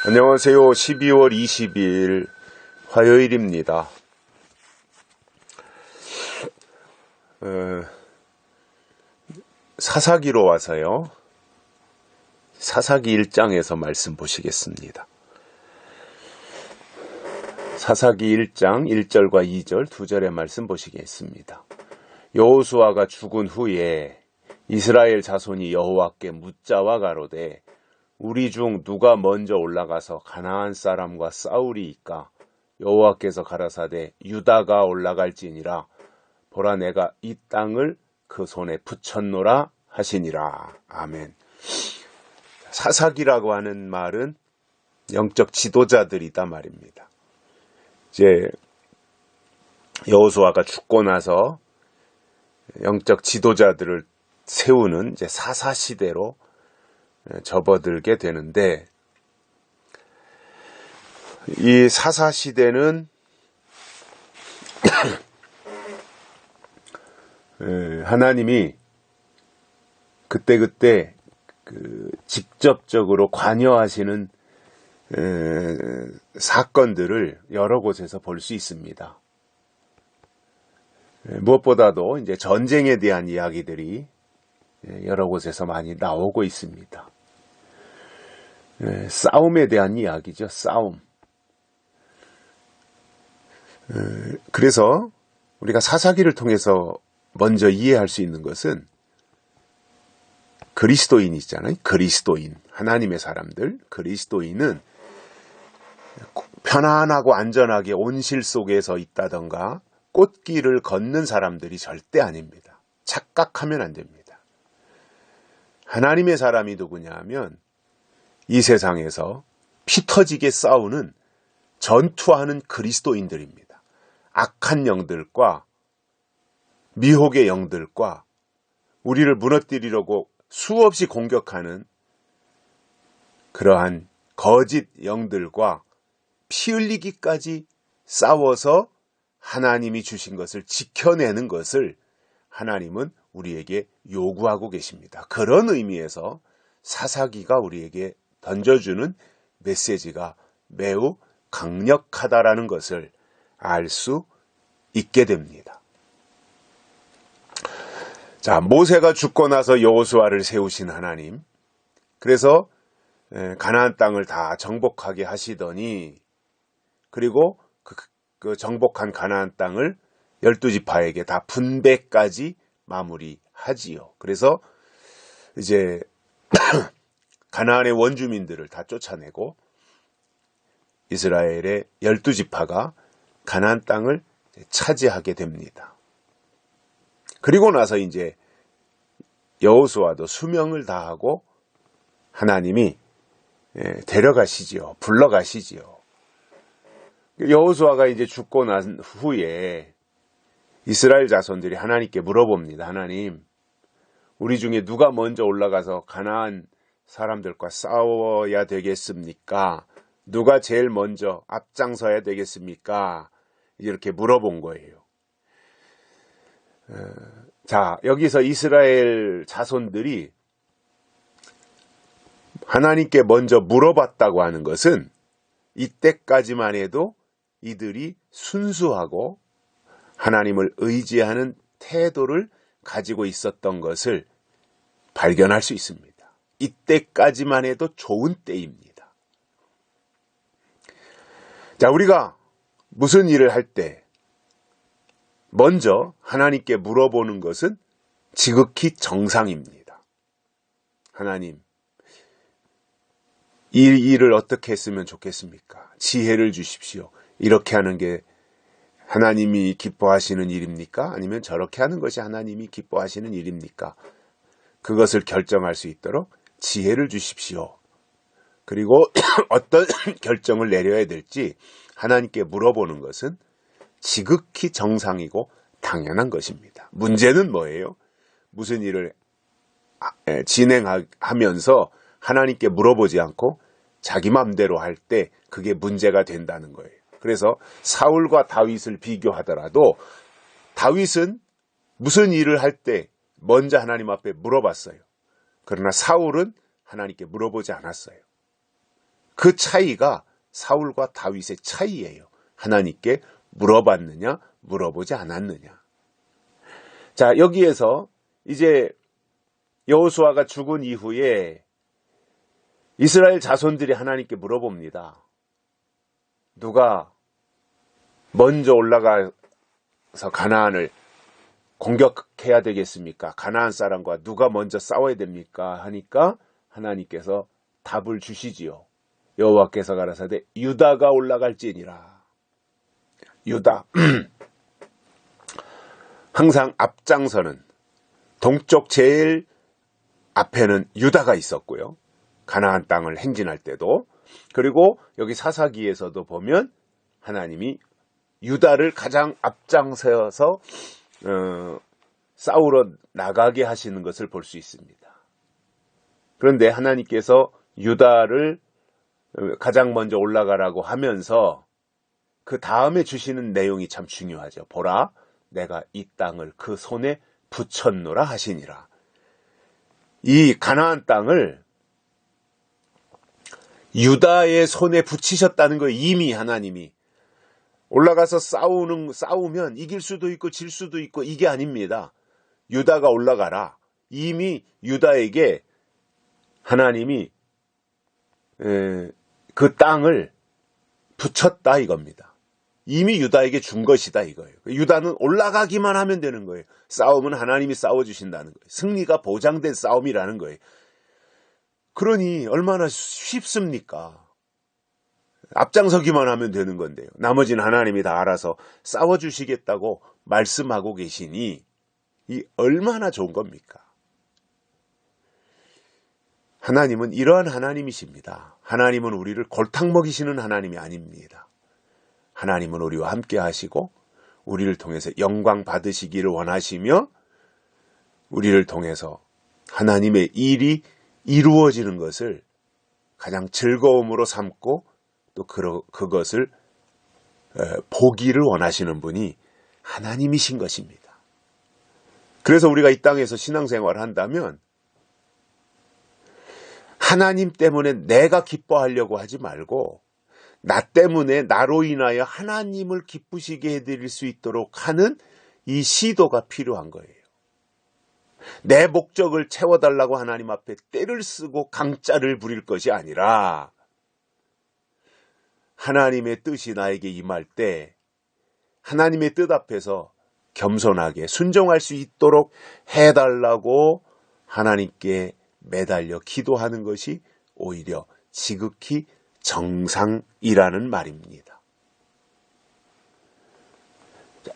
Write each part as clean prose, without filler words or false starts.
안녕하세요. 12월 20일 화요일입니다. 사사기로 와서요. 사사기 1장에서 말씀 보시겠습니다. 사사기 1장 1절과 2절 2절의 말씀 보시겠습니다. 여호수아가 죽은 후에 이스라엘 자손이 여호와께 묻자와 가로되 우리 중 누가 먼저 올라가서 가나안 사람과 싸우리이까? 여호와께서 가라사대 유다가 올라갈지니라. 보라 내가 이 땅을 그 손에 붙였노라 하시니라. 아멘. 사사기라고 하는 말은 영적 지도자들이다 말입니다. 이제 여호수아가 죽고 나서 영적 지도자들을 세우는 이제 사사 시대로 접어들게 되는데, 이 사사 시대는 하나님이 그때그때 직접적으로 관여하시는 사건들을 여러 곳에서 볼 수 있습니다. 무엇보다도 이제 전쟁에 대한 이야기들이 여러 곳에서 많이 나오고 있습니다. 싸움에 대한 이야기죠. 싸움. 그래서 우리가 사사기를 통해서 먼저 이해할 수 있는 것은 그리스도인이잖아요. 그리스도인. 하나님의 사람들. 그리스도인은 편안하고 안전하게 온실 속에서 있다던가 꽃길을 걷는 사람들이 절대 아닙니다. 착각하면 안 됩니다. 하나님의 사람이 누구냐 하면 이 세상에서 피 터지게 싸우는 전투하는 그리스도인들입니다. 악한 영들과 미혹의 영들과 우리를 무너뜨리려고 수없이 공격하는 그러한 거짓 영들과 피 흘리기까지 싸워서 하나님이 주신 것을 지켜내는 것을 하나님은 우리에게 요구하고 계십니다. 그런 의미에서 사사기가 우리에게 던져주는 메시지가 매우 강력하다라는 것을 알 수 있게 됩니다. 자, 모세가 죽고 나서 여호수아를 세우신 하나님, 그래서 가나안 땅을 다 정복하게 하시더니, 그리고 그 정복한 가나안 땅을 12지파에게 다 분배까지 마무리하지요. 그래서 이제 가나안의 원주민들을 다 쫓아내고 이스라엘의 12지파가 가나안 땅을 차지하게 됩니다. 그리고 나서 이제 여호수아도 수명을 다하고 하나님이 데려가시지요. 불러가시지요. 여호수아가 이제 죽고 난 후에 이스라엘 자손들이 하나님께 물어봅니다. 하나님, 우리 중에 누가 먼저 올라가서 가나안 사람들과 싸워야 되겠습니까? 누가 제일 먼저 앞장서야 되겠습니까? 이렇게 물어본 거예요. 자, 여기서 이스라엘 자손들이 하나님께 먼저 물어봤다고 하는 것은 이때까지만 해도 이들이 순수하고 하나님을 의지하는 태도를 가지고 있었던 것을 발견할 수 있습니다. 이때까지만 해도 좋은 때입니다. 자, 우리가 무슨 일을 할 때 먼저 하나님께 물어보는 것은 지극히 정상입니다. 하나님, 이 일을 어떻게 했으면 좋겠습니까? 지혜를 주십시오. 이렇게 하는 게 하나님이 기뻐하시는 일입니까? 아니면 저렇게 하는 것이 하나님이 기뻐하시는 일입니까? 그것을 결정할 수 있도록 지혜를 주십시오. 그리고 어떤 결정을 내려야 될지 하나님께 물어보는 것은 지극히 정상이고 당연한 것입니다. 문제는 뭐예요? 무슨 일을 진행하면서 하나님께 물어보지 않고 자기 맘대로 할 때 그게 문제가 된다는 거예요. 그래서 사울과 다윗을 비교하더라도 다윗은 무슨 일을 할 때 먼저 하나님 앞에 물어봤어요. 그러나 사울은 하나님께 물어보지 않았어요. 그 차이가 사울과 다윗의 차이예요. 하나님께 물어봤느냐, 물어보지 않았느냐. 자, 여기에서 이제 여호수아가 죽은 이후에 이스라엘 자손들이 하나님께 물어봅니다. 누가 먼저 올라가서 가나안을 공격해야 되겠습니까? 가나안 사람과 누가 먼저 싸워야 됩니까? 하니까 하나님께서 답을 주시지요. 여호와께서 가라사대 유다가 올라갈지니라. 유다. 항상 앞장서는 동쪽 제일 앞에는 유다가 있었고요. 가나안 땅을 행진할 때도. 그리고 여기 사사기에서도 보면 하나님이 유다를 가장 앞장서서 싸우러 나가게 하시는 것을 볼 수 있습니다. 그런데 하나님께서 유다를 가장 먼저 올라가라고 하면서 그 다음에 주시는 내용이 참 중요하죠. 보라, 내가 이 땅을 그 손에 붙였노라 하시니라. 이 가나안 땅을 유다의 손에 붙이셨다는 거예요. 이미 하나님이. 올라가서 싸우면 이길 수도 있고 질 수도 있고 이게 아닙니다. 유다가 올라가라. 이미 유다에게 하나님이 그 땅을 붙였다 이겁니다. 이미 유다에게 준 것이다 이거예요. 유다는 올라가기만 하면 되는 거예요. 싸움은 하나님이 싸워주신다는 거예요. 승리가 보장된 싸움이라는 거예요. 그러니 얼마나 쉽습니까? 앞장서기만 하면 되는 건데요. 나머지는 하나님이 다 알아서 싸워주시겠다고 말씀하고 계시니 이 얼마나 좋은 겁니까? 하나님은 이러한 하나님이십니다. 하나님은 우리를 골탕 먹이시는 하나님이 아닙니다. 하나님은 우리와 함께 하시고 우리를 통해서 영광 받으시기를 원하시며 우리를 통해서 하나님의 일이 이루어지는 것을 가장 즐거움으로 삼고 또 그것을 보기를 원하시는 분이 하나님이신 것입니다. 그래서 우리가 이 땅에서 신앙생활을 한다면 하나님 때문에 내가 기뻐하려고 하지 말고 나 때문에 나로 인하여 하나님을 기쁘시게 해드릴 수 있도록 하는 이 시도가 필요한 거예요. 내 목적을 채워달라고 하나님 앞에 떼를 쓰고 강짜를 부릴 것이 아니라 하나님의 뜻이 나에게 임할 때 하나님의 뜻 앞에서 겸손하게 순종할 수 있도록 해달라고 하나님께 매달려 기도하는 것이 오히려 지극히 정상이라는 말입니다.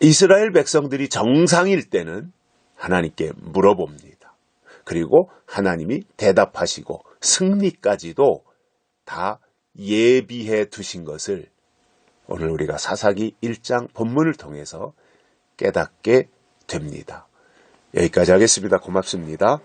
이스라엘 백성들이 정상일 때는 하나님께 물어봅니다. 그리고 하나님이 대답하시고 승리까지도 다 예비해 두신 것을 오늘 우리가 사사기 1장 본문을 통해서 깨닫게 됩니다. 여기까지 하겠습니다. 고맙습니다.